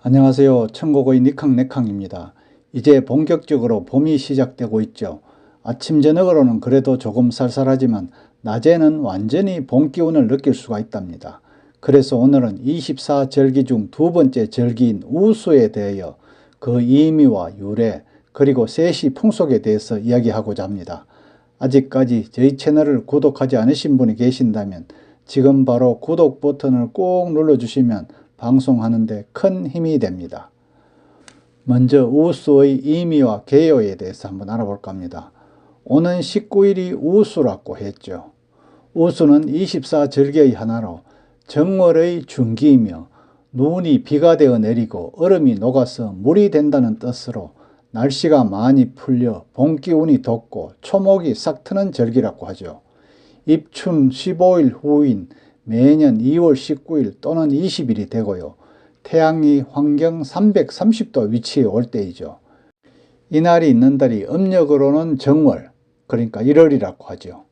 안녕하세요. 천고거의 니캉네캉입니다. 이제 본격적으로 봄이 시작되고 있죠. 아침 저녁으로는 그래도 조금 쌀쌀하지만 낮에는 완전히 봄 기운을 느낄 수가 있답니다. 그래서 오늘은 24절기 중 두 번째 절기인 우수에 대하여 그 의미와 유래 그리고 세시 풍속에 대해서 이야기하고자 합니다. 아직까지 저희 채널을 구독하지 않으신 분이 계신다면 지금 바로 구독 버튼을 꼭 눌러주시면 방송하는데 큰 힘이 됩니다. 먼저 우수의 의미와 개요에 대해서 한번 알아볼까 합니다. 오는 19일이 우수라고 했죠. 우수는 24절기의 하나로 정월의 중기이며 눈이 비가 되어 내리고 얼음이 녹아서 물이 된다는 뜻으로 날씨가 많이 풀려 봄 기운이 돋고 초목이 싹 트는 절기라고 하죠. 입춘 15일 후인 매년 2월 19일 또는 20일이 되고요. 태양이 환경 330도 위치에 올 때이죠. 이날이 있는 달이 음력으로는 정월, 그러니까 1월이라고 하죠.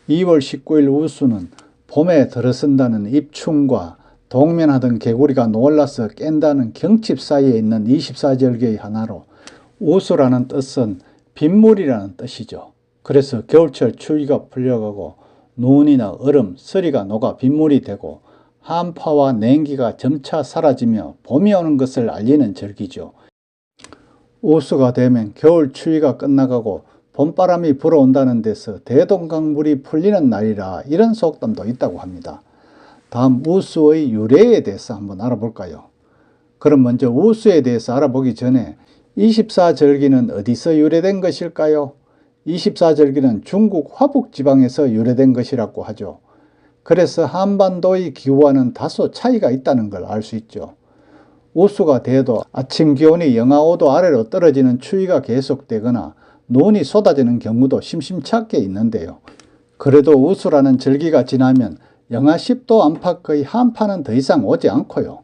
2월 19일 우수는 봄에 들어선다는 입춘과 동면하던 개구리가 놀라서 깬다는 경칩 사이에 있는 24절기의 하나로 우수라는 뜻은 빗물이라는 뜻이죠. 그래서 겨울철 추위가 풀려가고 눈이나 얼음, 서리가 녹아 빗물이 되고 한파와 냉기가 점차 사라지며 봄이 오는 것을 알리는 절기죠. 우수가 되면 겨울 추위가 끝나가고 봄바람이 불어온다는 데서 대동강물이 풀리는 날이라 이런 속담도 있다고 합니다. 다음 우수의 유래에 대해서 한번 알아볼까요? 그럼 먼저 우수에 대해서 알아보기 전에 24절기는 어디서 유래된 것일까요? 24절기는 중국 화북지방에서 유래된 것이라고 하죠. 그래서 한반도의 기후와는 다소 차이가 있다는 걸 알 수 있죠. 우수가 돼도 아침 기온이 영하 5도 아래로 떨어지는 추위가 계속되거나 눈이 쏟아지는 경우도 심심찮게 있는데요. 그래도 우수라는 절기가 지나면 영하 10도 안팎의 한파는 더 이상 오지 않고요.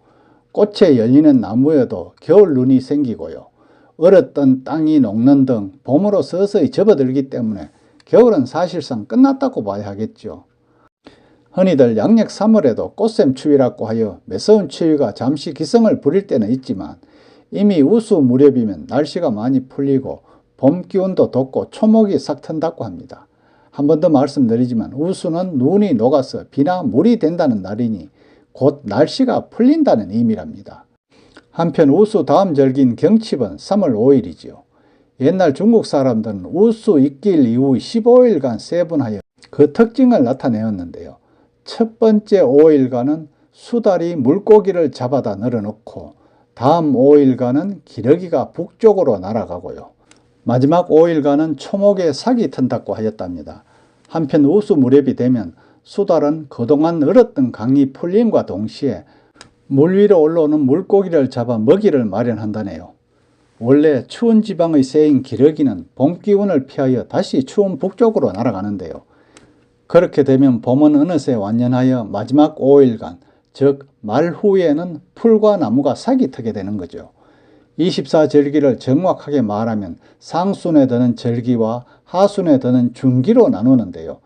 꽃에 열리는 나무에도 겨울 눈이 생기고요. 얼었던 땅이 녹는 등 봄으로 서서히 접어들기 때문에 겨울은 사실상 끝났다고 봐야 하겠죠. 흔히들 양력 3월에도 꽃샘 추위라고 하여 매서운 추위가 잠시 기승을 부릴 때는 있지만 이미 우수 무렵이면 날씨가 많이 풀리고 봄 기운도 돋고 초목이 싹 튼다고 합니다. 한 번 더 말씀드리지만 우수는 눈이 녹아서 비나 물이 된다는 날이니 곧 날씨가 풀린다는 의미랍니다. 한편 우수 다음 절기인 경칩은 3월 5일이지요. 옛날 중국 사람들은 우수 입길 이후 15일간 세분하여 그 특징을 나타내었는데요. 첫 번째 5일간은 수달이 물고기를 잡아다 늘어놓고 다음 5일간은 기러기가 북쪽으로 날아가고요. 마지막 5일간은 초목에 삭이 튼다고 하였답니다. 한편 우수 무렵이 되면 수달은 그동안 얼었던 강이 풀림과 동시에 물 위로 올라오는 물고기를 잡아 먹이를 마련한다네요. 원래 추운 지방의 새인 기러기는 봄 기운을 피하여 다시 추운 북쪽으로 날아가는데요. 그렇게 되면 봄은 어느새 완연하여 마지막 5일간, 즉 말후에는 풀과 나무가 삭이 트게 되는 거죠. 24절기를 정확하게 말하면 상순에 드는 절기와 하순에 드는 중기로 나누는데요.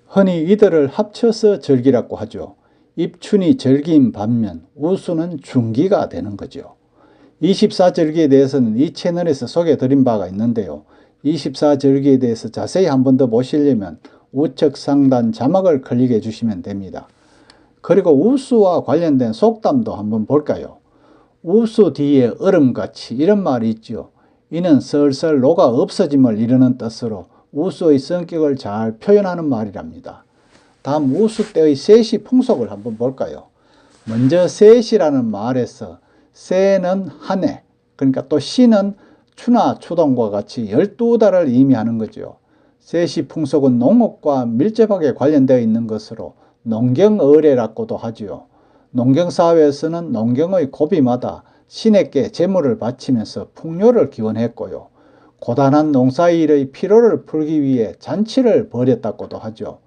흔히 이들을 합쳐서 절기라고 하죠. 입춘이 절기인 반면 우수는 중기가 되는 거죠. 24절기에 대해서는 이 채널에서 소개해드린 바가 있는데요. 24절기에 대해서 자세히 한 번 더 보시려면 우측 상단 자막을 클릭해 주시면 됩니다. 그리고 우수와 관련된 속담도 한번 볼까요? 우수 뒤에 얼음같이 이런 말이 있죠. 이는 슬슬 녹아 없어짐을 이르는 뜻으로 우수의 성격을 잘 표현하는 말이랍니다. 다음 우수 때의 세시 풍속을 한번 볼까요? 먼저 세시라는 말에서 세는 한 해, 그러니까 또 시는 추나 추동과 같이 12달을 의미하는 거죠. 세시 풍속은 농업과 밀접하게 관련되어 있는 것으로 농경의례라고도 하지요. 농경사회에서는 농경의 고비마다 신에게 제물을 바치면서 풍요를 기원했고요. 고단한 농사일의 피로를 풀기 위해 잔치를 벌였다고도 하죠.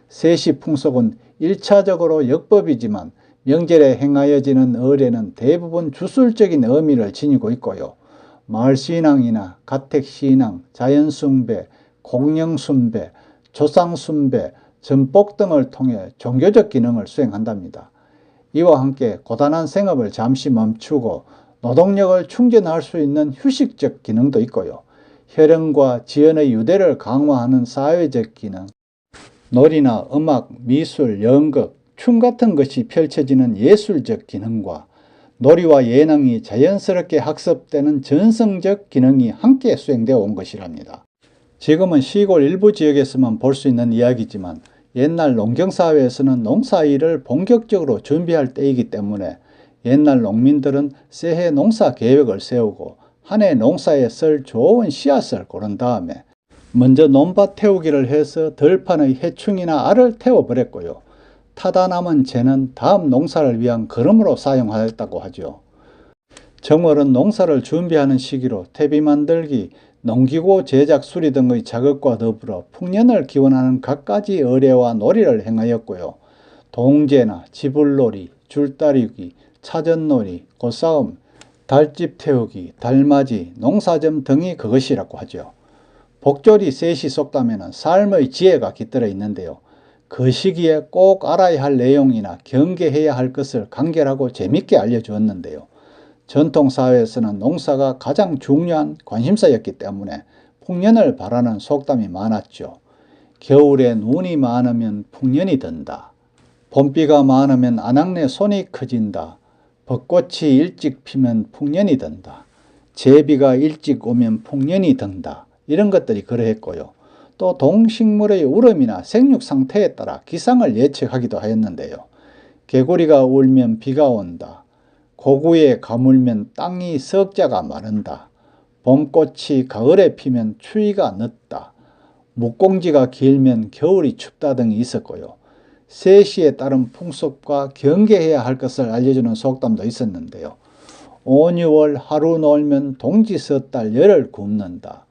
세시 풍속은 1차적으로 역법이지만 명절에 행하여지는 의례는 대부분 주술적인 의미를 지니고 있고요. 마을신앙이나 가택신앙, 자연숭배, 공영숭배, 조상숭배, 전복 등을 통해 종교적 기능을 수행한답니다. 이와 함께 고단한 생업을 잠시 멈추고 노동력을 충전할 수 있는 휴식적 기능도 있고요. 혈연과 지연의 유대를 강화하는 사회적 기능, 놀이나 음악, 미술, 연극, 춤 같은 것이 펼쳐지는 예술적 기능과 놀이와 예능이 자연스럽게 학습되는 전성적 기능이 함께 수행되어 온 것이랍니다. 지금은 시골 일부 지역에서만 볼 수 있는 이야기지만 옛날 농경사회에서는 농사일을 본격적으로 준비할 때이기 때문에 옛날 농민들은 새해 농사 계획을 세우고 한 해 농사에 쓸 좋은 씨앗을 고른 다음에 먼저 논밭 태우기를 해서 들판의 해충이나 알을 태워버렸고요. 타다 남은 재는 다음 농사를 위한 거름으로 사용하였다고 하죠. 정월은 농사를 준비하는 시기로 퇴비 만들기, 농기구 제작 수리 등의 작업과 더불어 풍년을 기원하는 갖가지 의례와 놀이를 행하였고요. 동제나 지불놀이, 줄다리기, 차전놀이, 고싸움, 달집 태우기, 달맞이, 농사점 등이 그것이라고 하죠. 복조리 세시 속담에는 삶의 지혜가 깃들어 있는데요. 그 시기에 꼭 알아야 할 내용이나 경계해야 할 것을 간결하고 재밌게 알려주었는데요. 전통사회에서는 농사가 가장 중요한 관심사였기 때문에 풍년을 바라는 속담이 많았죠. 겨울에 눈이 많으면 풍년이 든다. 봄비가 많으면 아낙네 손이 커진다. 벚꽃이 일찍 피면 풍년이 든다. 제비가 일찍 오면 풍년이 든다. 이런 것들이 그러했고요. 또 동식물의 울음이나 생육 상태에 따라 기상을 예측하기도 하였는데요. 개구리가 울면 비가 온다. 고구에 가물면 땅이 석자가 마른다. 봄꽃이 가을에 피면 추위가 늦다. 묵공지가 길면 겨울이 춥다 등이 있었고요. 세시에 따른 풍습과 경계해야 할 것을 알려주는 속담도 있었는데요. 5, 6월 하루 놀면 동지 섣달 열을 굽는다.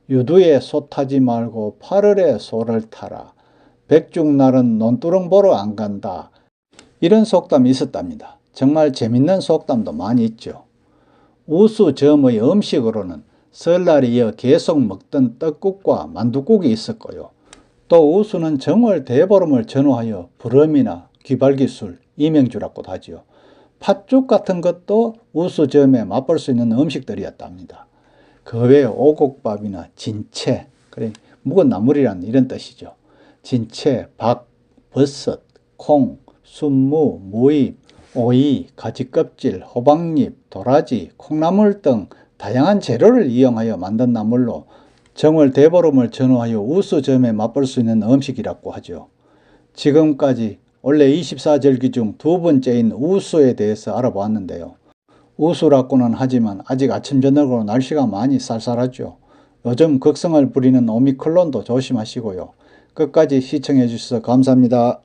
유두에 소 타지 말고 8월에 소를 타라. 백중날은 논두렁 보러 안 간다. 이런 속담이 있었답니다. 정말 재밌는 속담도 많이 있죠. 우수점의 음식으로는 설날에 이어 계속 먹던 떡국과 만둣국이 있었고요. 또 우수는 정월 대보름을 전후하여 부럼이나 귀발기술, 이명주라고도 하지요. 팥죽 같은 것도 우수점에 맛볼 수 있는 음식들이었답니다. 그 외에 오곡밥이나 진채, 그래 묵은 나물이란 이런 뜻이죠. 진채, 박, 버섯, 콩, 순무, 무잎, 오이, 가지껍질, 호박잎, 도라지, 콩나물 등 다양한 재료를 이용하여 만든 나물로 정월 대보름을 전후하여 우수점에 맛볼 수 있는 음식이라고 하죠. 지금까지 원래 24절기 중 두 번째인 우수에 대해서 알아보았는데요. 우수라고는 하지만 아직 아침 저녁으로 날씨가 많이 쌀쌀하죠. 요즘 극성을 부리는 오미크론도 조심하시고요. 끝까지 시청해 주셔서 감사합니다.